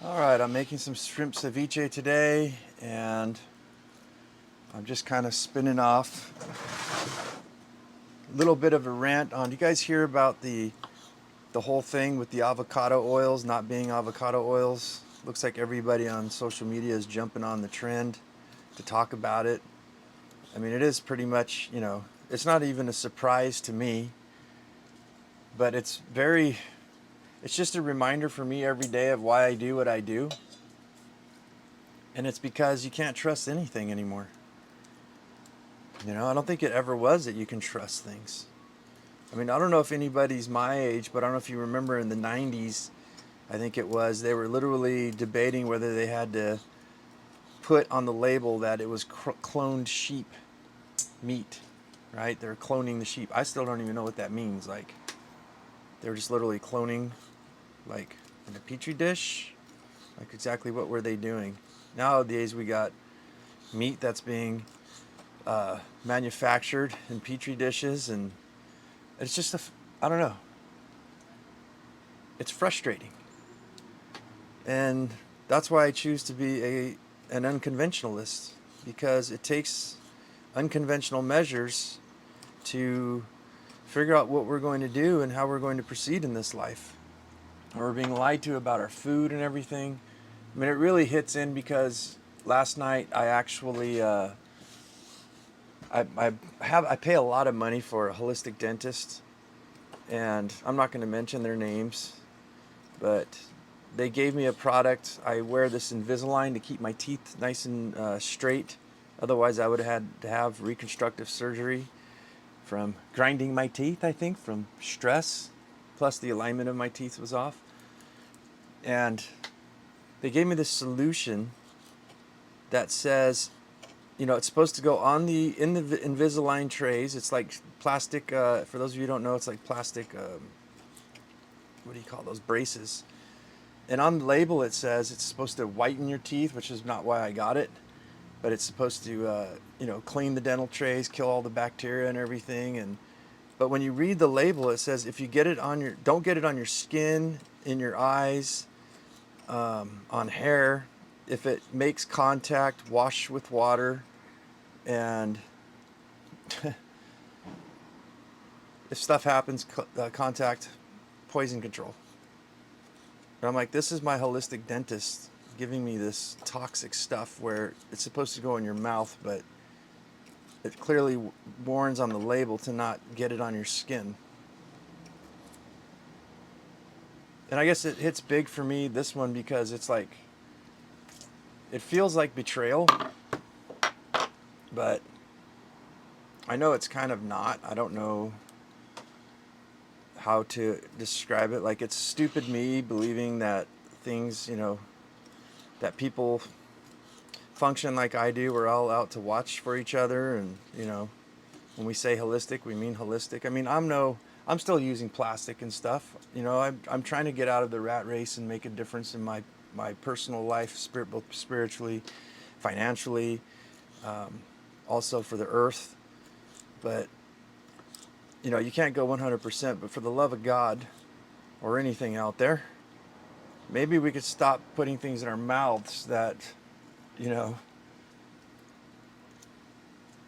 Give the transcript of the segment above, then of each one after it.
All right, I'm making some shrimp ceviche today, and I'm just kind of spinning off a little bit of a rant on. Do you guys hear about the whole thing with the avocado oils not being avocado oils? Looks like everybody on social media is jumping on the trend to talk about it. I mean, it is pretty much, it's not even a surprise to me, but it's just a reminder for me every day of why I do what I do. And it's because you can't trust anything anymore. I don't think it ever was that you can trust things. I mean, I don't know if anybody's my age, but I don't know if you remember in the 90s, I think it was, they were literally debating whether they had to put on the label that it was cloned sheep meat, right? They're cloning the sheep. I still don't even know what that means. Like, they were just literally cloning, like, in a petri dish? Like, exactly what were they doing? Nowadays, we got meat that's being manufactured in petri dishes, and it's just I don't know. It's frustrating, and that's why I choose to be an unconventionalist, because it takes unconventional measures to figure out what we're going to do and how we're going to proceed in this life. We're being lied to about our food and everything. I mean, it really hits in because last night I actually I pay a lot of money for a holistic dentist, and I'm not going to mention their names, but they gave me a product. I wear this Invisalign to keep my teeth nice and straight. Otherwise, I would have had to have reconstructive surgery from grinding my teeth, I think, from stress. Plus, the alignment of my teeth was off. And they gave me this solution that says, it's supposed to go in the Invisalign trays. It's like plastic. For those of you who don't know, it's like plastic. What do you call those braces? And on the label it says it's supposed to whiten your teeth, which is not why I got it, but it's supposed to clean the dental trays, kill all the bacteria and everything. And but when you read the label, it says if you get it on don't get it on your skin, in your eyes, on hair. If it makes contact, wash with water, and if stuff happens, contact poison control. And I'm like, this is my holistic dentist giving me this toxic stuff where it's supposed to go in your mouth, but it clearly warns on the label to not get it on your skin. And I guess it hits big for me, this one, because it's like, it feels like betrayal, but I know it's kind of not. I don't know how to describe it. Like, it's stupid me believing that things, that people function like I do. We're all out to watch for each other, and when we say holistic, we mean holistic. I mean, I'm still using plastic and stuff. I'm trying to get out of the rat race and make a difference in my personal life, both spiritually, financially, also for the earth. But you can't go 100%. But for the love of God, or anything out there, maybe we could stop putting things in our mouths that you know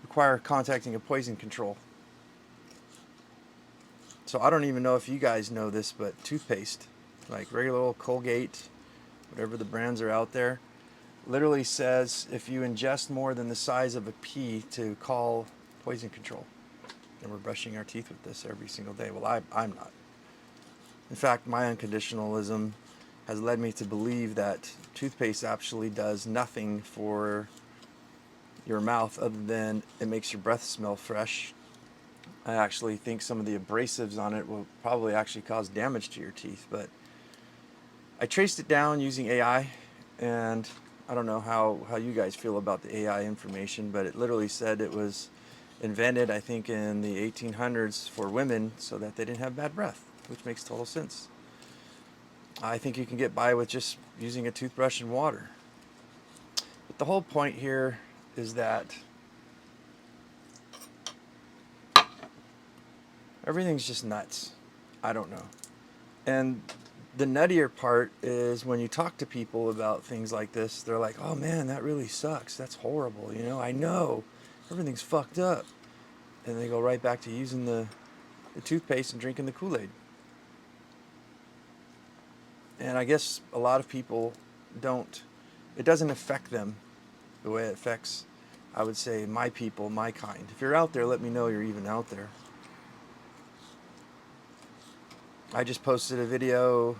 require contacting a poison control. So I don't even know if you guys know this, but toothpaste, like regular old Colgate, whatever the brands are out there, literally says if you ingest more than the size of a pea to call poison control. And we're brushing our teeth with this every single day. Well, I'm not. In fact, my unconditionalism has led me to believe that toothpaste actually does nothing for your mouth other than it makes your breath smell fresh. I actually think some of the abrasives on it will probably actually cause damage to your teeth. But I traced it down using AI, and I don't know how you guys feel about the AI information, but it literally said it was invented, I think, in the 1800s for women so that they didn't have bad breath, which makes total sense. I think you can get by with just using a toothbrush and water. But the whole point here is that everything's just nuts. I don't know. And the nuttier part is when you talk to people about things like this, they're like, oh man, that really sucks. That's horrible. You know, I know everything's fucked up. And they go right back to using the toothpaste and drinking the Kool-Aid. And I guess a lot of people don't, it doesn't affect them the way it affects, I would say, my people, my kind. If you're out there, let me know you're even out there. I just posted a video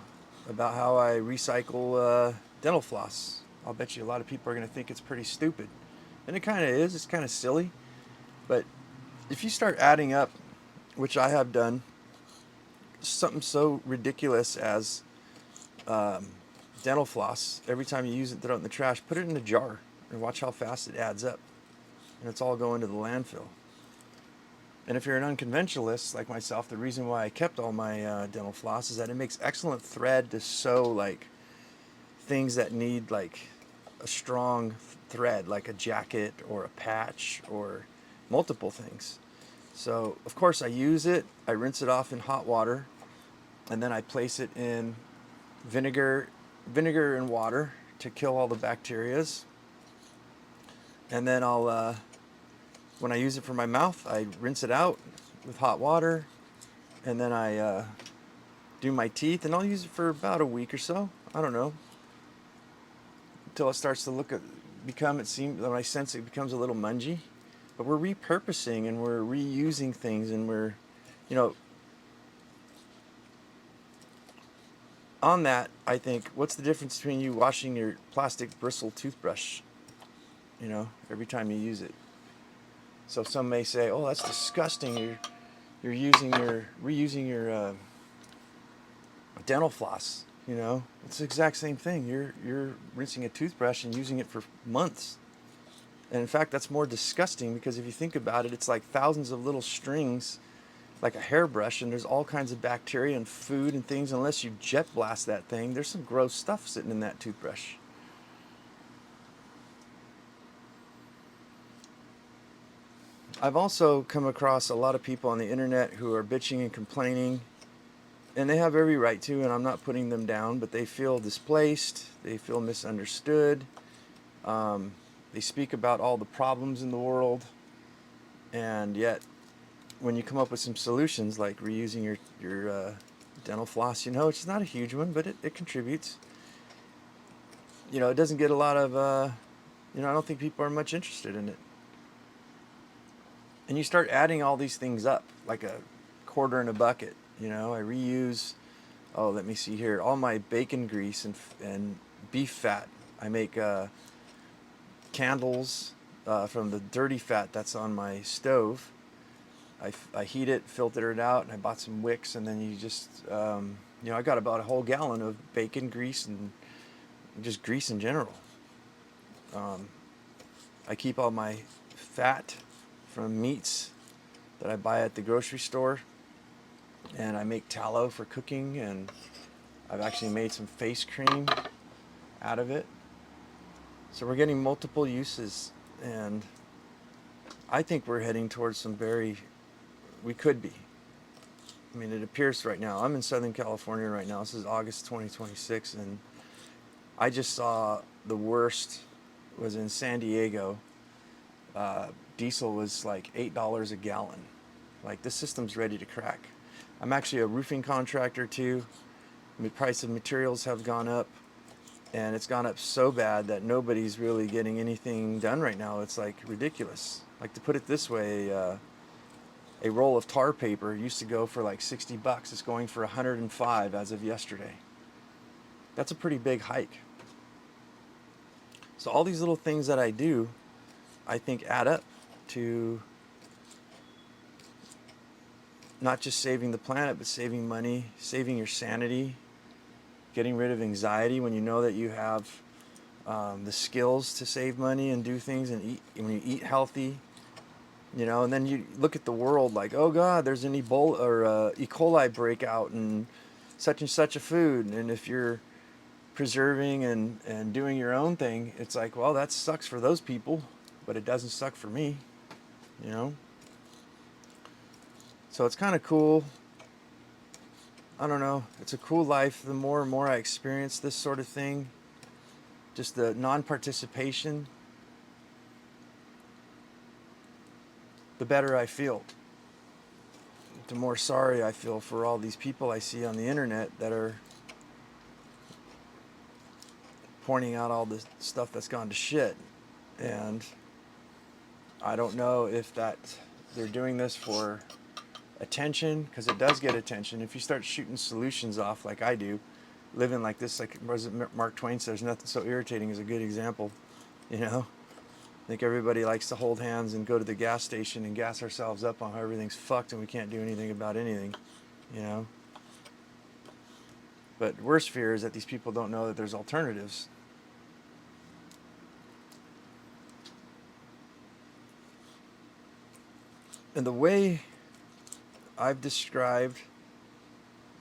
about how I recycle dental floss. I'll bet you a lot of people are going to think it's pretty stupid. And it kind of is. It's kind of silly. But if you start adding up, which I have done, something so ridiculous as dental floss, every time you use it, throw it in the trash, put it in a jar and watch how fast it adds up. And it's all going to the landfill. And if you're an unconventionalist like myself, the reason why I kept all my dental floss is that it makes excellent thread to sew like things that need like a strong thread, like a jacket or a patch or multiple things. So of course I use it, I rinse it off in hot water, and then I place it in vinegar and water to kill all the bacterias. And then I'll when I use it for my mouth, I rinse it out with hot water, and then I do my teeth, and I'll use it for about a week or so. I don't know, until it starts to when I sense it becomes a little mungy. But we're repurposing and we're reusing things, and we're, you know, on that, I think, what's the difference between you washing your plastic bristle toothbrush, you know, every time you use it? So some may say, "Oh, that's disgusting. You're reusing your dental floss." You know, it's the exact same thing. You're rinsing a toothbrush and using it for months. And in fact, that's more disgusting, because if you think about it, it's like thousands of little strings, like a hairbrush, and there's all kinds of bacteria and food and things. Unless you jet blast that thing, there's some gross stuff sitting in that toothbrush. I've also come across a lot of people on the internet who are bitching and complaining, and they have every right to, and I'm not putting them down, but they feel displaced, they feel misunderstood, they speak about all the problems in the world, and yet when you come up with some solutions like reusing your dental floss, you know, it's not a huge one, but it contributes. You know, it doesn't get a lot of, you know, I don't think people are much interested in it. And you start adding all these things up, like a quarter in a bucket. You know, I reuse, oh, let me see here, all my bacon grease and beef fat. I make candles from the dirty fat that's on my stove. I heat it, filter it out, and I bought some wicks, and then you just, you know, I got about a whole gallon of bacon grease and just grease in general. I keep all my fat from meats that I buy at the grocery store, and I make tallow for cooking, and I've actually made some face cream out of it. So we're getting multiple uses, and I think we're heading towards we could be. I mean, it appears right now. I'm in Southern California right now. This is August 2026, and I just saw the worst was in San Diego. Diesel was like $8 a gallon. Like, the system's ready to crack. I'm actually a roofing contractor too. The price of materials have gone up, and it's gone up so bad that nobody's really getting anything done right now. It's like ridiculous. Like, to put it this way, a roll of tar paper used to go for like $60. It's going for $105 as of yesterday. That's a pretty big hike. So all these little things that I do, I think add up to not just saving the planet, but saving money, saving your sanity, getting rid of anxiety when you know that you have the skills to save money and do things, and eat. When you eat healthy, you know, and then you look at the world like, oh God, there's an Ebola or E. coli breakout and such a food, and if you're preserving and doing your own thing, it's like, well, that sucks for those people, but it doesn't suck for me, you know. So it's kind of cool I don't know, it's a cool life. The more and more I experience this sort of thing, just the non-participation, the better I feel. The more sorry I feel for all these people I see on the internet that are pointing out all the stuff that's gone to shit. And I don't know if that they're doing this for attention, because it does get attention. If you start shooting solutions off like I do, living like this, like Mark Twain says, nothing so irritating is a good example. You know, I think everybody likes to hold hands and go to the gas station and gas ourselves up on how everything's fucked and we can't do anything about anything, you know. But worst fear is that these people don't know that there's alternatives. And the way I've described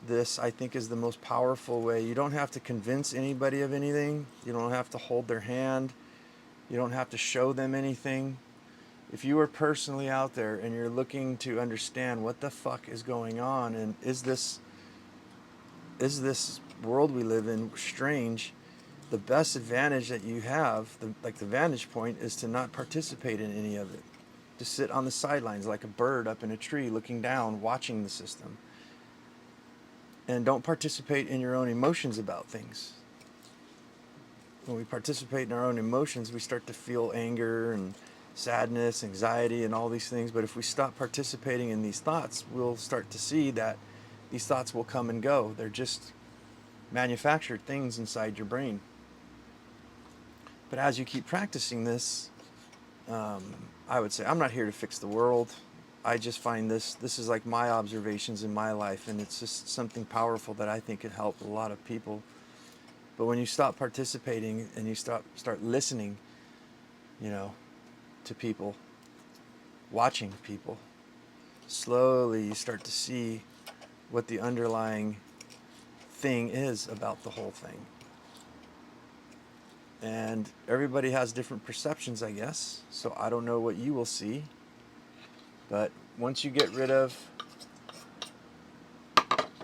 this, I think, is the most powerful way. You don't have to convince anybody of anything. You don't have to hold their hand. You don't have to show them anything. If you are personally out there and you're looking to understand what the fuck is going on, and is this world we live in strange, the best advantage that you have, the vantage point, is to not participate in any of it. To sit on the sidelines like a bird up in a tree looking down, watching the system. And don't participate in your own emotions about things. When we participate in our own emotions, we start to feel anger and sadness, anxiety, and all these things. But if we stop participating in these thoughts, we'll start to see that these thoughts will come and go. They're just manufactured things inside your brain. But as you keep practicing this, I would say, I'm not here to fix the world. I just find this is like my observations in my life, and it's just something powerful that I think could help a lot of people. But when you stop participating and you start listening, you know, to people, watching people, slowly you start to see what the underlying thing is about the whole thing. And everybody has different perceptions, I guess. So I don't know what you will see. But once you get rid of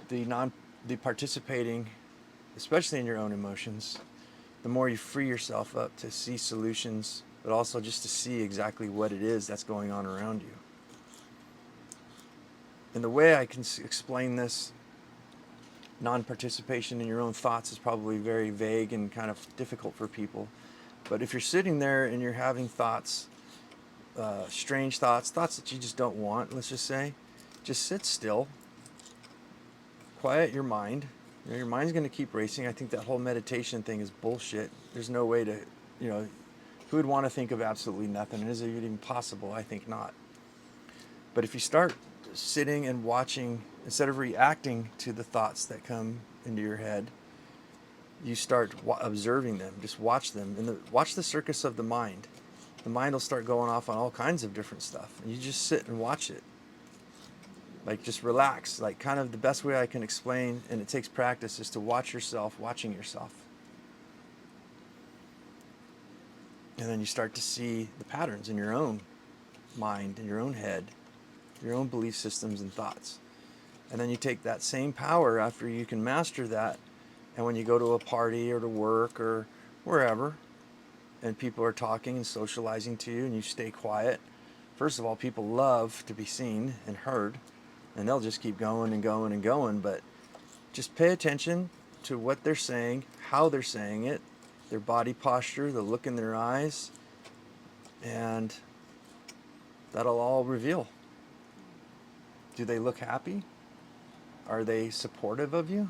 the participating, especially in your own emotions, the more you free yourself up to see solutions, but also just to see exactly what it is that's going on around you. And the way I can explain this, non-participation in your own thoughts, is probably very vague and kind of difficult for people. But if you're sitting there and you're having thoughts, strange thoughts that you just don't want, let's just say, just sit still, quiet your mind. You know, your mind's going to keep racing. I think that whole meditation thing is bullshit. There's no way to, you know, who would want to think of absolutely nothing? And is it even possible? I think not. But if you start sitting and watching, instead of reacting to the thoughts that come into your head, you start observing them. Just watch them, and watch the circus of the mind. The mind will start going off on all kinds of different stuff, and you just sit and watch it. Like, just relax. Like, kind of the best way I can explain, and it takes practice, is to watch yourself watching yourself. And then you start to see the patterns in your own mind, in your own head, your own belief systems and thoughts. And then you take that same power after you can master that, and when you go to a party or to work or wherever, and people are talking and socializing to you, and you stay quiet, first of all, people love to be seen and heard, and they'll just keep going and going and going. But just pay attention to what they're saying, how they're saying it, their body posture, the look in their eyes, and that'll all reveal. Do they look happy? Are they supportive of you?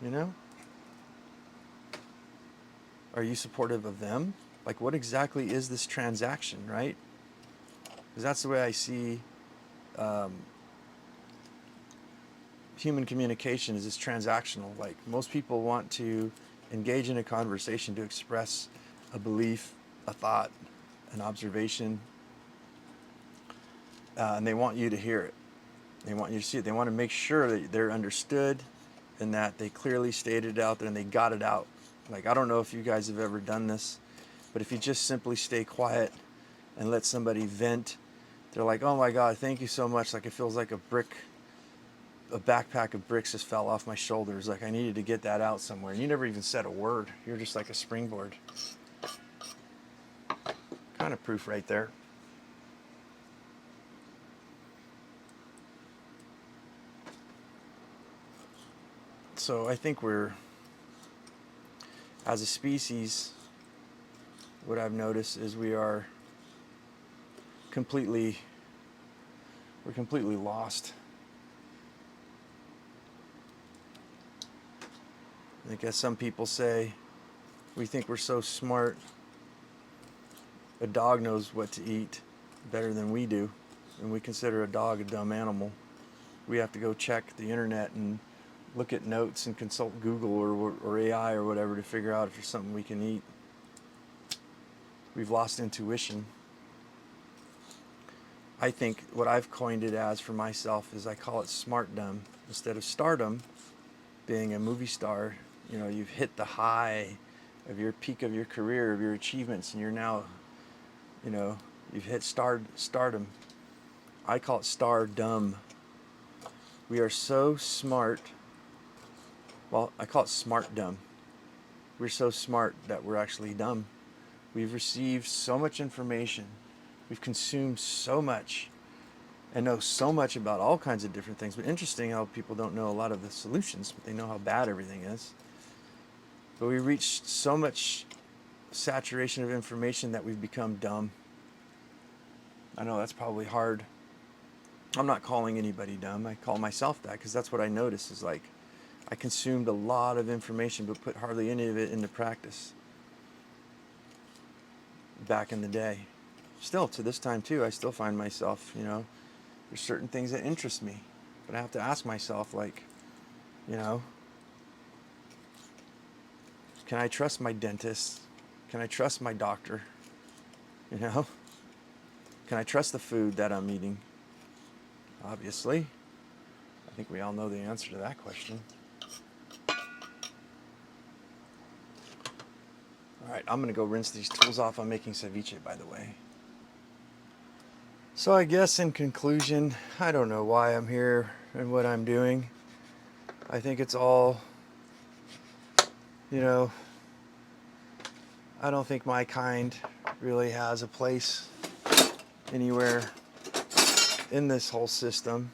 You know? Are you supportive of them? Like, what exactly is this transaction, right? Because that's the way I see human communication, is it's transactional. Like, most people want to engage in a conversation to express a belief, a thought, an observation, and they want you to hear it. They want you to see it. They want to make sure that they're understood and that they clearly stated it out there and they got it out. Like, I don't know if you guys have ever done this, but if you just simply stay quiet and let somebody vent, they're like, oh my God, thank you so much. Like, it feels like a brick a backpack of bricks just fell off my shoulders. Like I needed to get that out somewhere. And you never even said a word. You're just like a springboard. Kind of proof right there. So I think we're, as a species, what I've noticed is we're completely lost. I guess some people say we think we're so smart. A dog knows what to eat better than we do, and we consider a dog a dumb animal. We have to go check the internet and look at notes and consult Google or AI or whatever to figure out if there's something we can eat. We've lost intuition. I think what I've coined it as for myself is I call it smartdom. Instead of stardom, being a movie star, you know, you've hit the high of your peak of your career, of your achievements, and you're now, you know, you've hit stardom. I call it stardom. We are so smart. Well, I call it smartdom. We're so smart that we're actually dumb. We've received so much information. We've consumed so much and know so much about all kinds of different things. But interesting how people don't know a lot of the solutions, but they know how bad everything is. But we reached so much saturation of information that we've become dumb. I know that's probably hard. I'm not calling anybody dumb. I call myself that because that's what I notice is like I consumed a lot of information but put hardly any of it into practice back in the day. Still, to this time too, I still find myself, you know, there's certain things that interest me, but I have to ask myself, like, you know, can I trust my dentist? Can I trust my doctor? You know, can I trust the food that I'm eating? Obviously, I think we all know the answer to that question. All right, I'm gonna go rinse these tools off. I'm making ceviche, by the way. So I guess in conclusion, I don't know why I'm here and what I'm doing. I think it's all, you know, I don't think my kind really has a place anywhere in this whole system.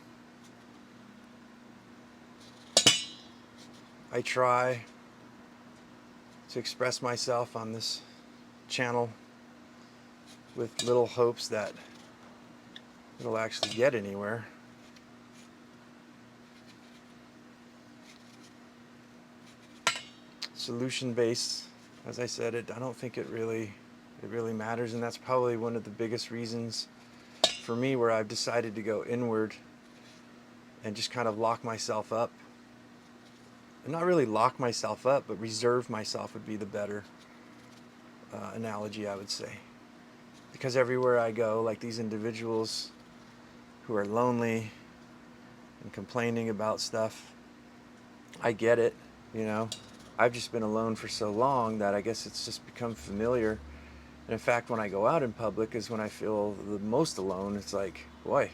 I try to express myself on this channel with little hopes that it'll actually get anywhere. Solution based, as I said, I don't think it really matters, and that's probably one of the biggest reasons for me where I've decided to go inward and just kind of lock myself up. And not really lock myself up, but reserve myself would be the better analogy, I would say. Because everywhere I go, like these individuals who are lonely and complaining about stuff, I get it, you know. I've just been alone for so long that I guess it's just become familiar. And in fact, when I go out in public is when I feel the most alone. It's like, boy,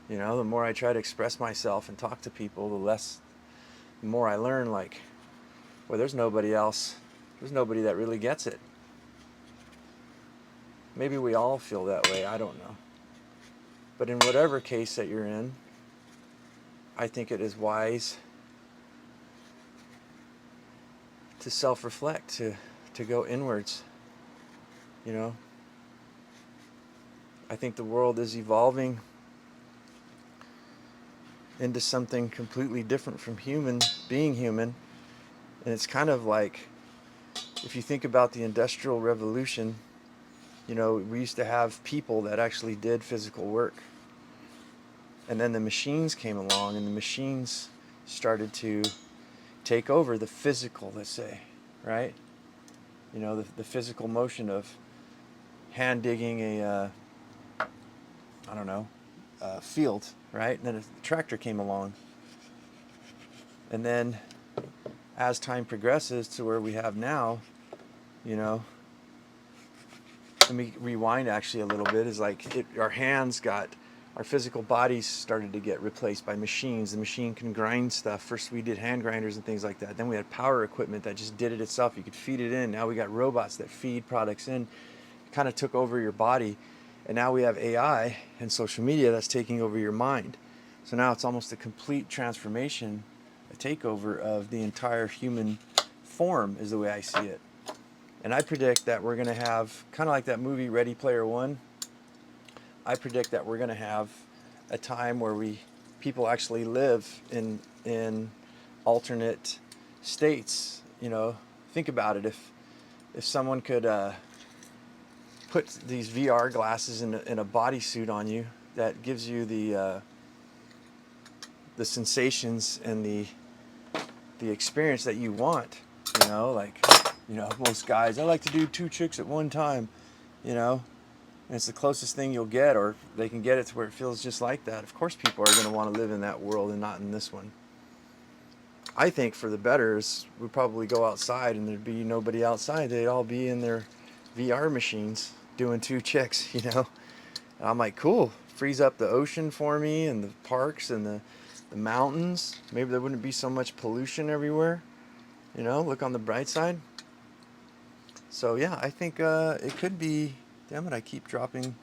you know, the more I try to express myself and talk to people, the more I learn, like, well, there's nobody else. There's nobody that really gets it. Maybe we all feel that way, I don't know. But in whatever case that you're in, I think it is wise to self-reflect, to go inwards, you know. I think the world is evolving into something completely different from being human. And it's kind of like, if you think about the Industrial Revolution, you know, we used to have people that actually did physical work. And then the machines came along, and the machines started to take over the physical, let's say, right? You know, the physical motion of hand digging a field, right? And then a tractor came along. And then as time progresses to where we have now, you know, let me rewind actually a little bit, is like our hands got our physical bodies started to get replaced by machines. The machine can grind stuff. First we did hand grinders and things like that. Then we had power equipment that just did it itself. You could feed it in. Now we got robots that feed products in. It kind of took over your body. And now we have AI and social media that's taking over your mind. So now it's almost a complete transformation, a takeover of the entire human form is the way I see it. And I predict that we're going to have, kind of like that movie Ready Player One, I predict that we're going to have a time where people actually live in alternate states. You know, think about it. If someone could put these VR glasses in a bodysuit on you that gives you the sensations and the experience that you want. You know, like, you know, most guys, I like to do 2 chicks at one time. You know. And it's the closest thing you'll get, or they can get it to where it feels just like that. Of course people are going to want to live in that world and not in this one. I think for the better is we'd probably go outside and there'd be nobody outside. They'd all be in their VR machines doing 2 chicks, you know. And I'm like, cool, frees up the ocean for me and the parks and the mountains. Maybe there wouldn't be so much pollution everywhere. You know, look on the bright side. So yeah, I think it could be. Damn it, I keep dropping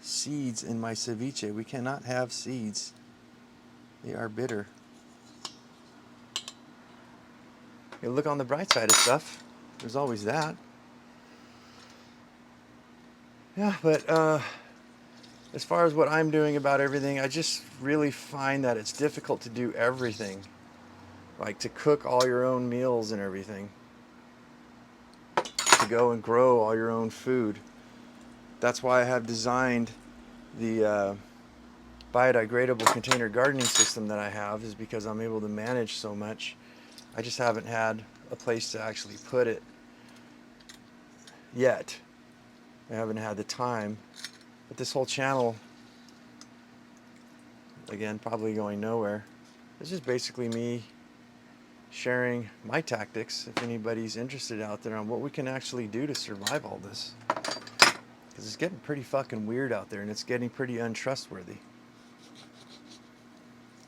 seeds in my ceviche. We cannot have seeds. They are bitter. You look on the bright side of stuff. There's always that. Yeah, but as far as what I'm doing about everything, I just really find that it's difficult to do everything. Like to cook all your own meals and everything. To go and grow all your own food. That's why I have designed the biodegradable container gardening system that I have, is because I'm able to manage so much. I just haven't had a place to actually put it yet. I haven't had the time. But this whole channel, again, probably going nowhere. It's just basically me sharing my tactics, if anybody's interested out there, on what we can actually do to survive all this. Because it's getting pretty fucking weird out there, and it's getting pretty untrustworthy.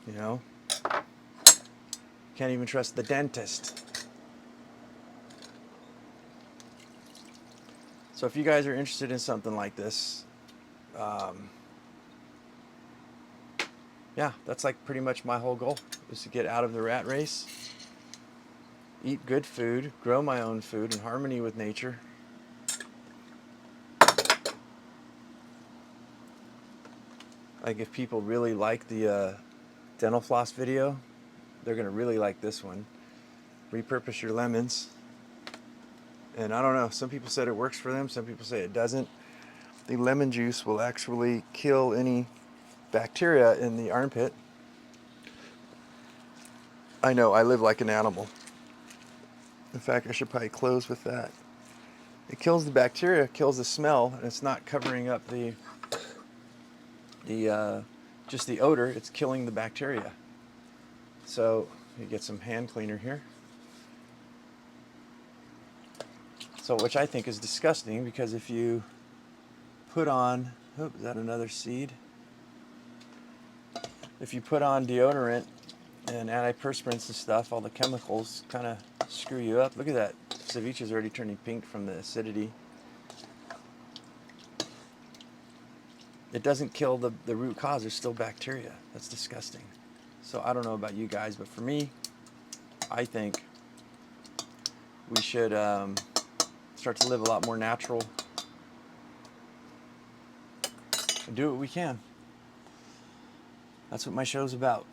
You know? Can't even trust the dentist. So if you guys are interested in something like this, yeah, that's like pretty much my whole goal, is to get out of the rat race, eat good food, grow my own food in harmony with nature. Like if people really like the dental floss video, they're going to really like this one. Repurpose your lemons. And I don't know, some people said it works for them, some people say it doesn't. The lemon juice will actually kill any bacteria in the armpit. I know, I live like an animal. In fact, I should probably close with that. It kills the bacteria, kills the smell, and it's not covering up the just the odor, it's killing the bacteria. So you get some hand cleaner here. So, which I think is disgusting, because if you put on, oh, is that another seed? If you put on deodorant and antiperspirants and stuff, all the chemicals kind of screw you up. Look at that. Ceviche is already turning pink from the acidity. It doesn't kill the root cause. There's still bacteria. That's disgusting. So I don't know about you guys, but for me, I think we should start to live a lot more natural and do what we can. That's what my show's about.